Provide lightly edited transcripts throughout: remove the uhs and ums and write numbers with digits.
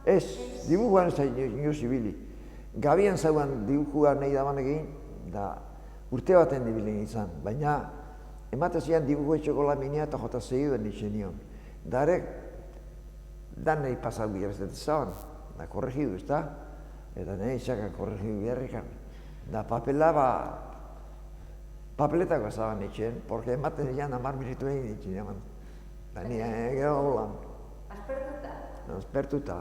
Ez, dibujuan ez da inoz ibili. Gabian zauan dibujua nahi dabanekin, da urte baten dibilen izan, baina ematen zian dibujo etxeko laminia eta jota segiduen ditzen nion. Darek, dan nahi pasau biharazet zaban, da korregidu, ez da? Eta nahi izaka korregidu biharrikan. Da papela papeletako zaban etxen, porque ematen zian 10 minutu egin ditzen jaman. Da nire gero holan. Aspertuta? Aspertuta.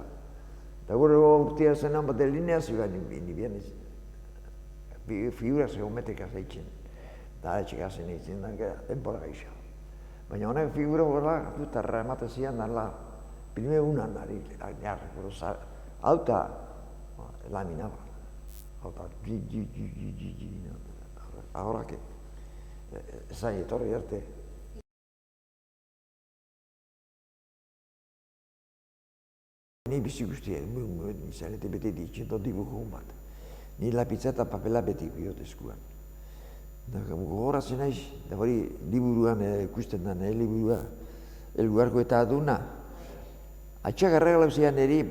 Eta gure urtia zenan bat delineazioa ni bien figuras geométricas eitzen. Da etxeka zen eitzen da, denbora gaixo. Baina honek figura gora dutarra ematen zian dala, prime unan ari, hau eta lamina ba. Hau eta ahora que zain etorri arte. Ni bizi guztia, izanete bete ditzen dut dibujugun bat. Ni lapitza eta papela beti biot eskuan. Gogoratzen naiz, da hori liburuan ikusten da, liburua, elguarko eta aduna. Atxagarra galauzean eri,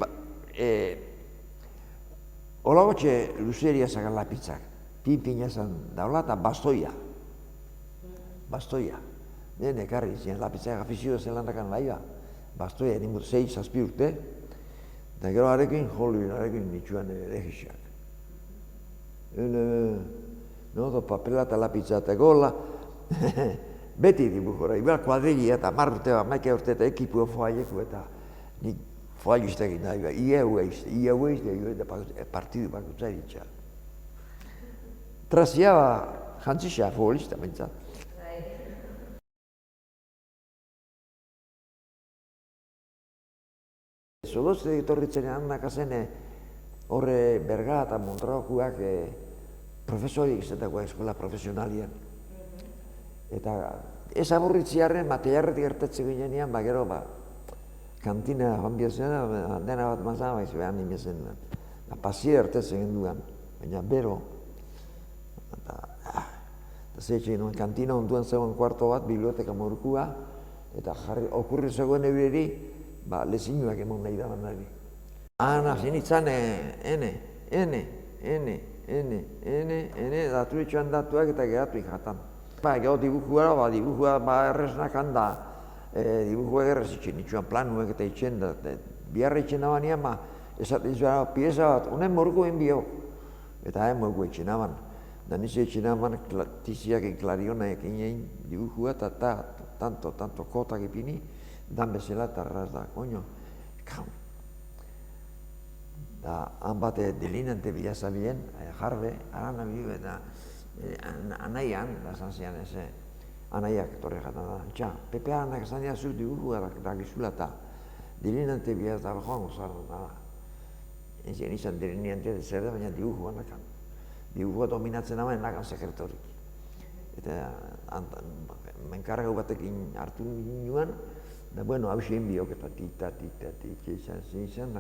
olagotxe luzeria zagan lapitzak. Pinpina zan daula eta bastoia. Bastoia. Den ekarri zian lapitzak afizioa zelandakan laiba. Bastoia, nimut 6-7 urte. Eta gero harekin jolbin, harekin nitsuan egisak. No, papela eta lapitza eta gola, beti dibujora, ibera kuadrilla eta marrute bat, maika urte eta ekipua foaileku eta nik foailistak egin da, ia hueiz, eta partidu bakutza ditza. Trazia jantzisa futbolista, bentsat. Zolozte etorritzen handakazen horre Berga eta Mondragokuak profesorik izateko eskola profesionalian. Eta ez aburritziarren, materiarretik gertatzen ginean, gero kantina joan bihazen, dena bat mazan, baiz behan nimezen. Pasia gertatzen genduan, baina bero. Eta zeitxe ginoen, kantina onduan zegoen kuarto bat, biblioteka morkua, eta okurri zegoen eureri, lezinuak emon nahi daban nahi. Zinitzan, datuetxoan datuak eta geratu ikatan. Gero dibujua erreznak handa, dibujua errez itxen, itxuan planuek eta itxen, biharra itxen nabanean, esaten zuen, pieza bat, honen morgoen bio. Eta morgo itxen naban. Da nizu itxen naban, tiziak klarionak egin dibujua eta tanto kotak ipini, dan bezala eta arraz da, koño, da, han bate delinante bilazabien, jarbe, aran abidu eta anaian, da zan zian eze, anaiak torre jatan da, txa, Pepe Aranak zan zian zuk dibujua da gizula eta delinante bilaz da joan gozaren da. Ezien izan delinante zer da, baina dibujua nakan. Dibujua dominatzen hamen nakan sekretorik. Eta menkarregu batekin hartu nioan, da, bueno, hau xein biok eta tita, izan,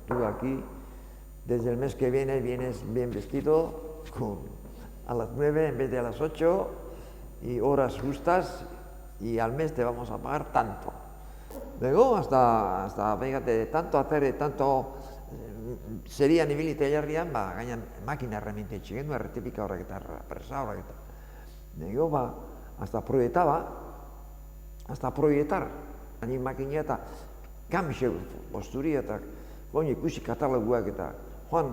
tú aquí, desde el mes que vienes bien vestido, a las 9 en vez de a las 8, y horas justas, y al mes te vamos a pagar tanto. Luego, hasta fíjate, tanto hacer, tanto sería nivel italiarrian, gainan makina herramienta etxigendu, erretipika horrek eta presa horrek eta. Luego, hasta proietar. Ni makina eta kamixe posturia eta ikusi kataloguak eta Juan,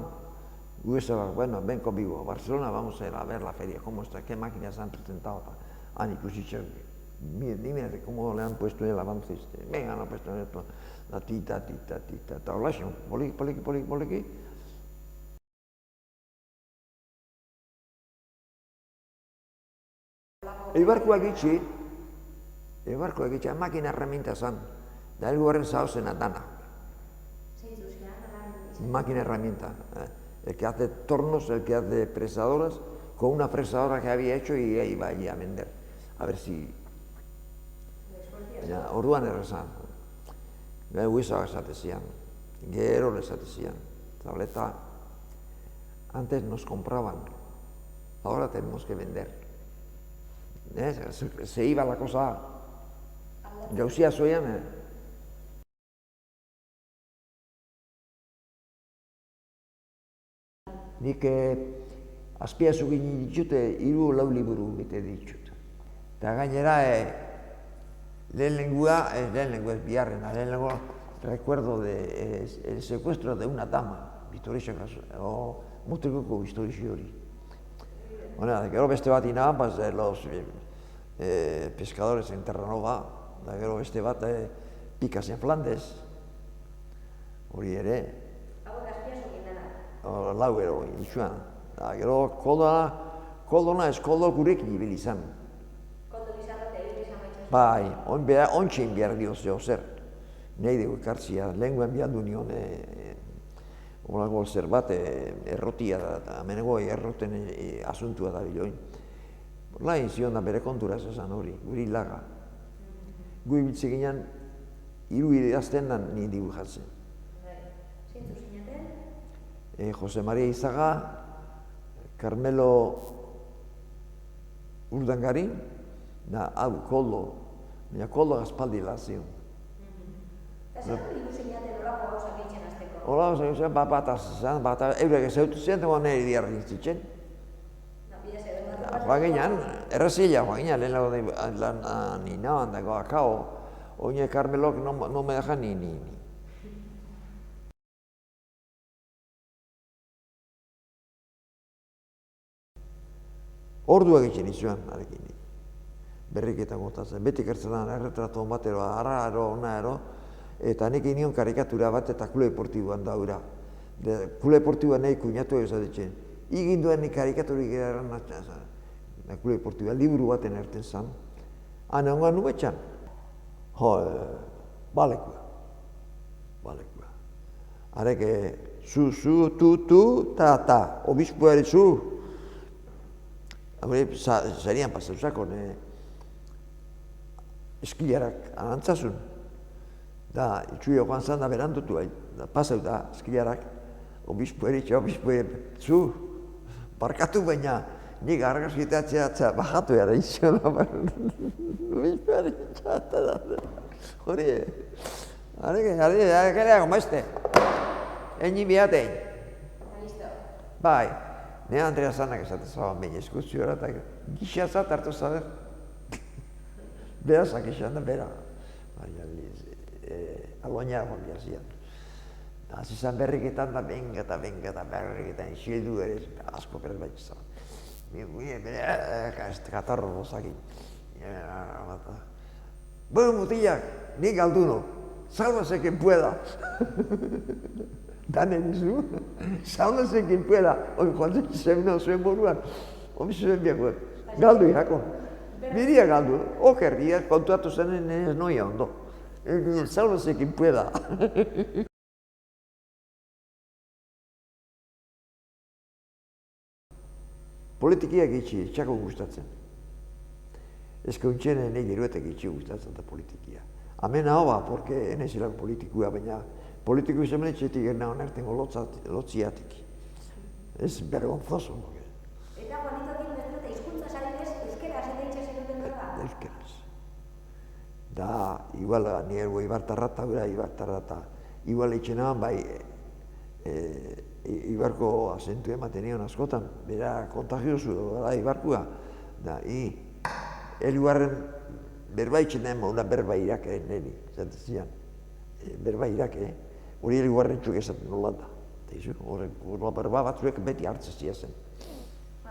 bueno, ven conmigo a Barcelona, vamos a ir a ver la feria, cómo está, qué máquinas han presentado. Han ikusi dime cómo le han puesto el avance, venga, han puesto esto, la tita, eta holaxo, poliki. Eibarkoak itxi, makina herramienta zan, da helguaren zahozena dana. Máquina herramienta, el que hace tornos, el que hace presadoras, con una fresadora que había hecho y iba allí a vender, a ver si... Orduan errezan, huizak esatezian, gero esatezian, tableta, antes nos compraban, ahora tenemos que vender. Se iba la cosa, jauzia zoian, Nik azpiazu ginen ditute 3-4 liburu bete ditut. Eta gainera, lehenengua ez biharrena, lehenengo recuerdo el secuestro de una dama, o mutrikuko historizio hori. Gero beste bat ina, los pescadores en Terranova, da gero beste bat Picas en Flandes, hori ere. Hau azpiazu ginen. Lau ero, itxuan. Da gero koldona ez koldo gurekin ibili izan. Koldo izan bat ibili izan baitxas. Bai, ontsin behar dio zer. Nahi dugu ekartzia, lehenguen bialdu nion olako zer bat errotia da, menego erroten asuntua da biloin. Lain zion da bere kontura esan hori, guri laga. Gui biltze ginen, 3 idazten da ni dibu jatzen. Zintu zinaten? Jose Maria Izaga, Carmelo Urdangari, da hau koldo, baina koldo aspaldi lazion. Eta zer dibu zinaten horako gauzak eitzen azteko? Hola, bat eurek ezautu zen, eta nire diarra nintzen. Joan ginean, errazila joan ginean, lehen lan nina, handako akao, oine Carmelok no me deja ni. Orduak egiten izuan, arekin. Berriketan gotatzen, beti kertzen da, erretratu batero, ona ero, eta nik inion karikatura bat eta Kule Deportiboan daura. Kule Deportiboan nahi kuñatu egizatzen. Igin duen nik karikaturik eran natxan. Kule Deportiboa, liburu baten erten zan. Hane hongan nubetxan. Balekua. Areke, zu, tu, ta. Obispo ere zu. Zarian pasauzako, eskilarak anantzasun. Da, itxuio joan zan da berandutu, pasau da, eskilarak. Obispo ere, zu. Barkatu baina, nik argazkitatzea bajatu gara izan. Obispo ere, txata da. Hori, areke, maizte. Eni bihatein. Bai. Ne Andrea Zanak esaten zaban behin eskuzioa eta gixazat hartu zaber. Berazak izan da, bera. Aloñara joan bihazian. Hasi zan berriketan da, benga eta berriketan, xildu ere, asko perez baitz zaban. Katarro rozakin. Bueno, mutilak, nik galduno, sálvase quien pueda. Dane dizu, sálvase quien pueda. Hoi joan zen zuen boruan, hori zuen biakoet. Galdu irako. Biria galdu, okerria, kontuatu zenen ez noia ondo. Sálvase quien pueda. Politikiak itxi, txako gustatzen. Ezko untxene nahi geruetek itxi gustatzen da politikia. Hemen hau ba, porque enezilak politikua, baina politiku izan txetik gena onertengo lotziatik. Ez bergonzoso. Eta Juanitokin bezala hizkuntza adibidez, euskera zedeitza zenuten dela? Euskeraz. Da, igual, nire ibartarrata, igual itxenan, bai, ibarko azentu ematen nion askotan, bera kontagiozu da ibarkua. Da, elugarren berba itxenan una berba irake niri, zaten zian. Berba irake, hori elugarren txuk esaten nola da. Horrela berba batzuek beti hartzezia zen.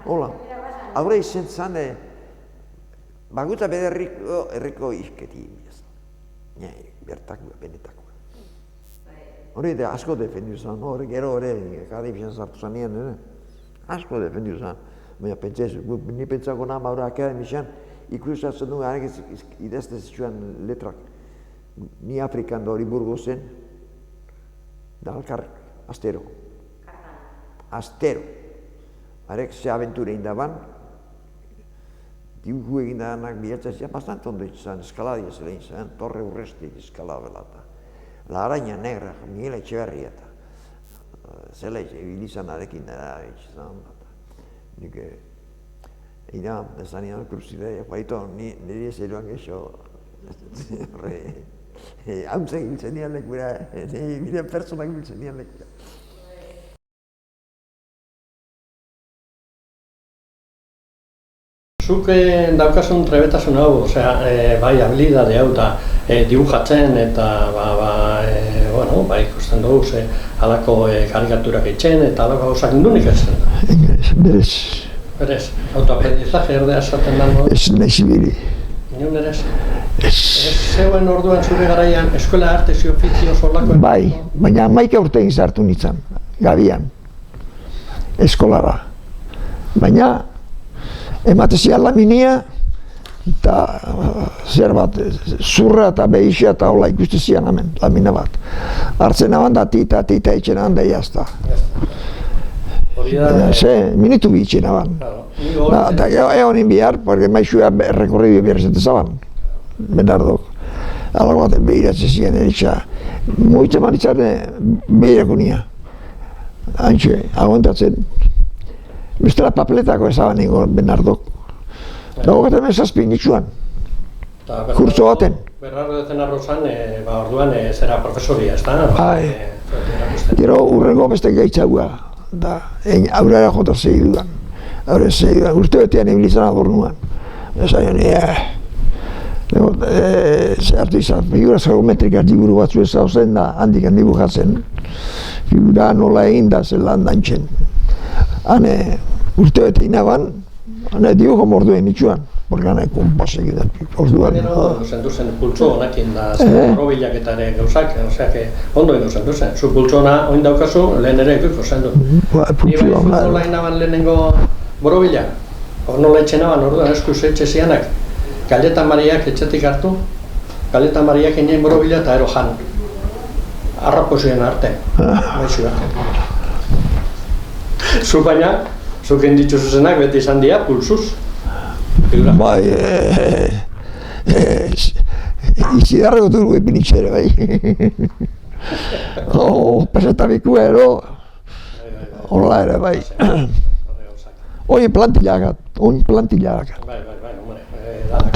Hola, haure izen zan, baguta bere herriko izketi. Bertakua, benetakoa. Hori da asko defendiu zan, gero hori, kada ibizan zartu zanien, asko defendiu zan. Baina pentsezu, ni pentsako nama hori akademizan, ikusatzen du, hanek idazte zituen letrak. Ni Afrikan da hori Burgosen, da alkarrik, astero. Astero. Harek ze aventure indaban, dibuju egin danak bihatzazia, bastante ondo izan, eskaladia zela izan, Torre Urrestik eskalabela eta La Araña Negra, Miguel Etxeberria eta zela ibilizan arekin dara izan. Nik ina, esan inan kruzidea, baito, niri ez eroan gexo, hauntzek biltzen nian lekura, nire personak biltzen nian lekura. zuk daukasun trebetasun hau, bai habilidade hau da dibujatzen eta bai ikusten dugu halako karikaturak eitzen eta halako gauzak nunik etzen da? Berez. Berez, autoaprendizaje erdea esaten dago? Ez nahiz ibili. Inun ere ez? Ez zeuen orduan zure garaian eskola artes y oficios olakoen? Bai, baina 11 urte egin zartu nintzen, Gabian, eskolara. Baina, ematezian laminia, eta zer bat, zurra eta behixia eta hola ikustezian hemen, lamina bat. Hartzen aban da tita etxen aban da jazta. Minutu bi itxen aban. Eta egon bihar, porque maixua rekorridu behar zaban, Bernardok. Alago baten behiratzen ziren eritxa. Moitzen manitzaren behirako nia. Antxe, aguantatzen. Bestela papeletako ezaban ningo Bernardok. Dago gaten mesazpin nitsuan. Kurso baten. Bernardo de Zenarrozan, orduan zera profesoria, ez da? Bai. Gero urrengo beste gaitzaua. Aurrera jota segiduan. Urte betean ebilizan adornuan. Ezaion, zehartu izan, figura geometrikaz diburu batzu ez hauzen da, handik dibujatzen. Figura nola egin da zelan dantzen. Hane, urte bete inaban, hane dibujo morduen nitsuan. Porque hane kompas egiten orduan. Gero, zenduzen pultso honakin da, borobilak eta ere gauzak, ondo ino zenduzen. Zu pultso hona, oin daukazu, lehen ere ikuiko zendu. Ni bai futbola inaban lehenengo borobila. Nola etxenaban orduan eskuz etxe zianak. Galeta Mariak etxetik hartu, Galeta Mariak inen borobila eta ero jan. Arraposien arte, maizu arte. Zu baina, zuk inditzu zuzenak beti izan dira pulsuz. Bai, izidarreko turgu epinitxere, bai. Pesetabikua ero, horrela ere, bai. Oin plantillakat.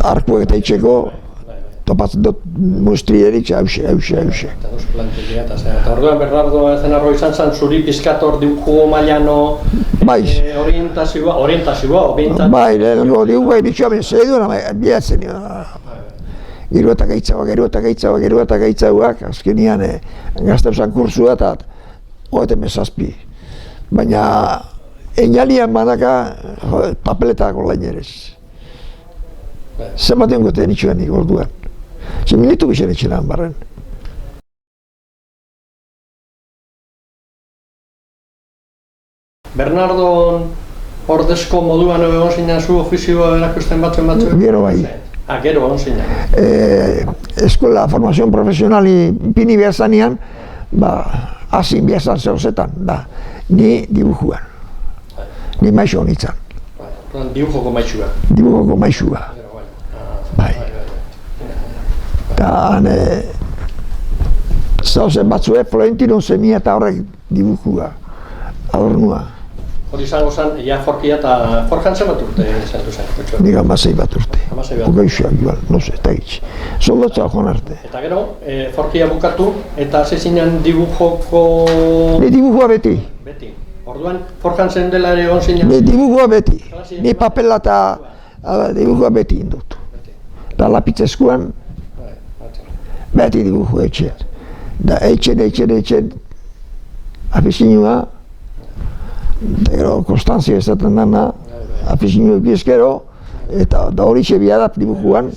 Arkuek eta itxeko, topatzen dut mustrierik, hause. Eta duz plantilla eta orduan Bernardo de Zenarro izan zen zuri pizkator dibujo mailano orientazioa, obintan? Bai, lehenengo dibujoa initxua benzeduan, bihatzen nio. Gero eta gaitzauak, azkenian gazteusan kursua eta hoete mesazpi. Baina, einalian manaka papeletako lainerez. Zenbaten gote nitxuan nik orduan. Minutu bixen etxenan barren. Bernardo ordezko moduan egon zinen zu ofizioa erakusten batzu? Gero bai. Gero egon zinen. Eskola formazion profesionali pini behar zanean, hasin behar zan zeuzetan, ni dibujuan. Ni maixo honitzan. Dibujoko maixua. Dibujoko maixua. Bai. Eta zauzen batzue, Florentino Semia eta horrek dibujua, adornua. Hori izango zen, forkia eta forjan zen bat urte zentu zen? Nik 16 bat urte. Ogeixoak igual, no se, eta gitz. Soldotza joan arte. Eta gero, forkia bukatu eta hasi zinen dibujoko... Ni dibujua beti. Beti. Orduan, forjan zen dela ere egon zinen? Ni dibujua beti. Ni papela eta dibujua beti indut. Eta lapitzeskuan, beti dibuju etxean. Da etxen, afizinua, eta gero Konstantzia ezaten dana, afizinua ikizkero, eta horixe bia da dibujuan.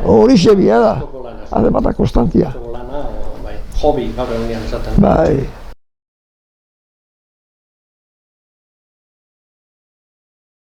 Horixe bia da, ademata Konstantzia. Hobi, gaur egun esaten. Bai.